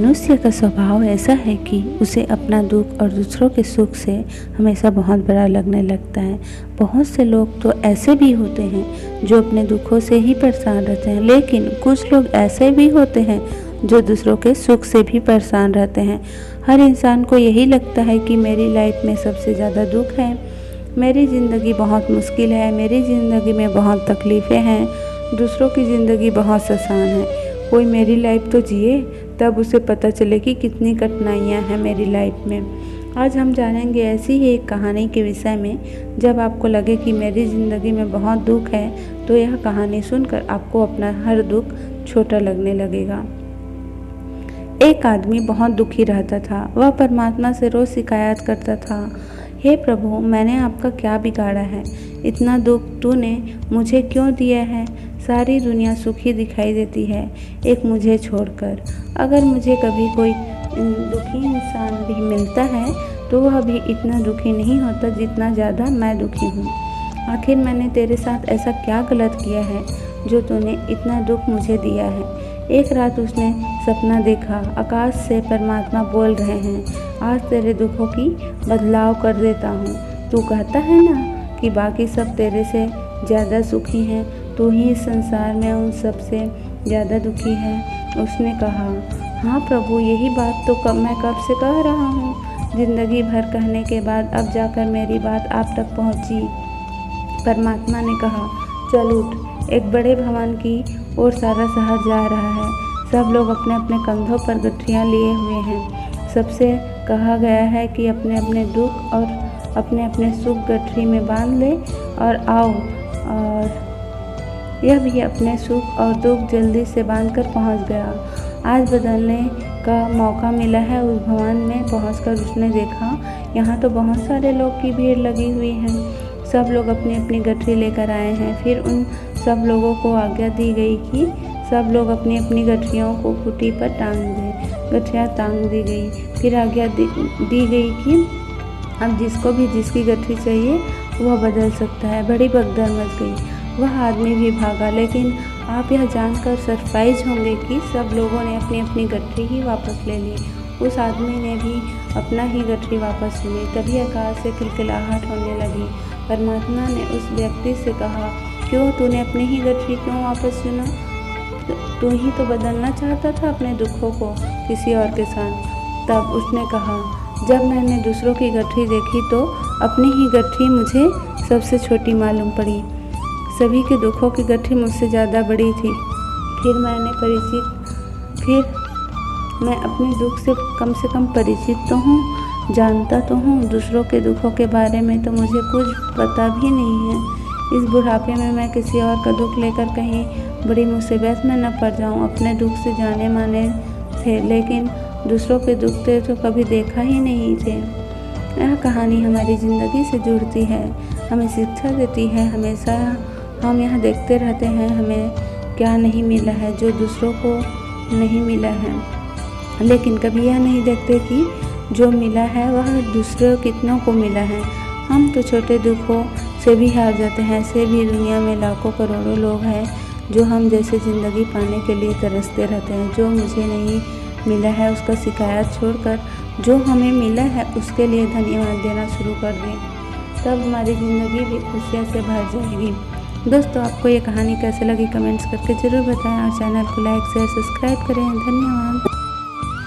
मनुष्य का स्वभाव ऐसा है कि उसे अपना दुख और दूसरों के सुख से हमेशा बहुत बड़ा लगने लगता है। बहुत से लोग तो ऐसे भी होते हैं जो अपने दुखों से ही परेशान रहते हैं, लेकिन कुछ लोग ऐसे भी होते हैं जो दूसरों के सुख से भी परेशान रहते हैं। हर इंसान को यही लगता है कि मेरी लाइफ में सबसे ज़्यादा दुख है, मेरी ज़िंदगी बहुत मुश्किल है, मेरी ज़िंदगी में बहुत तकलीफ़ें हैं, दूसरों की ज़िंदगी बहुत आसान है। कोई मेरी लाइफ तो जिए, तब उसे पता चले कि कितनी कठिनाइयाँ हैं मेरी लाइफ में। आज हम जानेंगे ऐसी ही एक कहानी के विषय में। जब आपको लगे कि मेरी ज़िंदगी में बहुत दुख है, तो यह कहानी सुनकर आपको अपना हर दुख छोटा लगने लगेगा। एक आदमी बहुत दुखी रहता था। वह परमात्मा से रोज़ शिकायत करता था, हे प्रभु, मैंने आपका क्या बिगाड़ा है? इतना दुख तूने मुझे क्यों दिया है? सारी दुनिया सुखी दिखाई देती है, एक मुझे छोड़कर। अगर मुझे कभी कोई दुखी इंसान भी मिलता है तो वह भी इतना दुखी नहीं होता जितना ज़्यादा मैं दुखी हूँ। आखिर मैंने तेरे साथ ऐसा क्या गलत किया है जो तूने इतना दुख मुझे दिया है? एक रात उसने सपना देखा, आकाश से परमात्मा बोल रहे हैं, आज तेरे दुखों की बदलाव कर देता हूँ। तू कहता है ना कि बाकी सब तेरे से ज़्यादा सुखी हैं, तू ही इस संसार में उन सब से ज़्यादा दुखी है। उसने कहा, हाँ प्रभु, यही बात तो मैं कब से कह रहा हूँ। ज़िंदगी भर कहने के बाद अब जाकर मेरी बात आप तक पहुँची। परमात्मा ने कहा, चल उठ, एक बड़े भवन की ओर सारा शहर जा रहा है। सब लोग अपने अपने कंधों पर गठरियाँ लिए हुए हैं। सबसे कहा गया है कि अपने अपने दुख और अपने अपने सुख गठरी में बांध ले और आओ। और यह भी अपने सुख और दुख जल्दी से बांधकर पहुंच गया। आज बदलने का मौका मिला है। उस भवन में पहुंचकर उसने देखा, यहाँ तो बहुत सारे लोग की भीड़ लगी हुई है। सब लोग अपनी अपनी गठरी लेकर आए हैं। फिर उन सब लोगों को आज्ञा दी गई कि सब लोग अपनी अपनी गठरियों को खूंटी पर टांग दें। गठरियाँ टांग दी गई। फिर आज्ञा दी गई कि अब जिसको भी जिसकी गठरी चाहिए वह बदल सकता है। बड़ी भगदड़ मच गई। वह आदमी भी भागा, लेकिन आप यह जानकर सरप्राइज होंगे कि सब लोगों ने अपनी अपनी गठरी ही वापस ले ली। उस आदमी ने भी अपना ही गठरी वापस ली। तभी आकाश से खिलखिलाहट होने लगी। परमात्मा ने उस व्यक्ति से कहा, क्यों तूने अपनी ही गठरी क्यों वापस चुना? तू ही तो बदलना चाहता था अपने दुखों को किसी और के साथ। तब उसने कहा, जब मैंने दूसरों की गठरी देखी तो अपनी ही गठरी मुझे सबसे छोटी मालूम पड़ी। सभी के दुखों की गठरी मुझसे ज़्यादा बड़ी थी। फिर मैं अपने दुख से कम परिचित तो हूँ, जानता तो हूँ। दूसरों के दुखों के बारे में तो मुझे कुछ पता भी नहीं है। इस बुढ़ापे में मैं किसी और का दुख लेकर कहीं बड़ी मुसीबत में न पड़ जाऊँ। अपने दुख से जाने माने थे, लेकिन दूसरों के दुख तो कभी देखा ही नहीं थे। यह कहानी हमारी ज़िंदगी से जुड़ती है, हमें शिक्षा देती है। हमेशा हम यह देखते रहते हैं हमें क्या नहीं मिला है जो दूसरों को नहीं मिला है, लेकिन कभी यह नहीं देखते कि जो मिला है वह दूसरों कितनों को मिला है। हम तो छोटे दुखों से भी हार जाते हैं। ऐसे भी दुनिया में लाखों करोड़ों लोग हैं जो हम जैसे ज़िंदगी पाने के लिए तरसते रहते हैं। जो मुझे नहीं मिला है उसका शिकायत छोड़कर जो हमें मिला है उसके लिए धन्यवाद देना शुरू कर दें, तब हमारी ज़िंदगी भी खुशियों से भर जाएगी। दोस्तों, आपको ये कहानी कैसे लगी कमेंट्स करके ज़रूर बताएं और चैनल को लाइक शेयर सब्सक्राइब करें। धन्यवाद।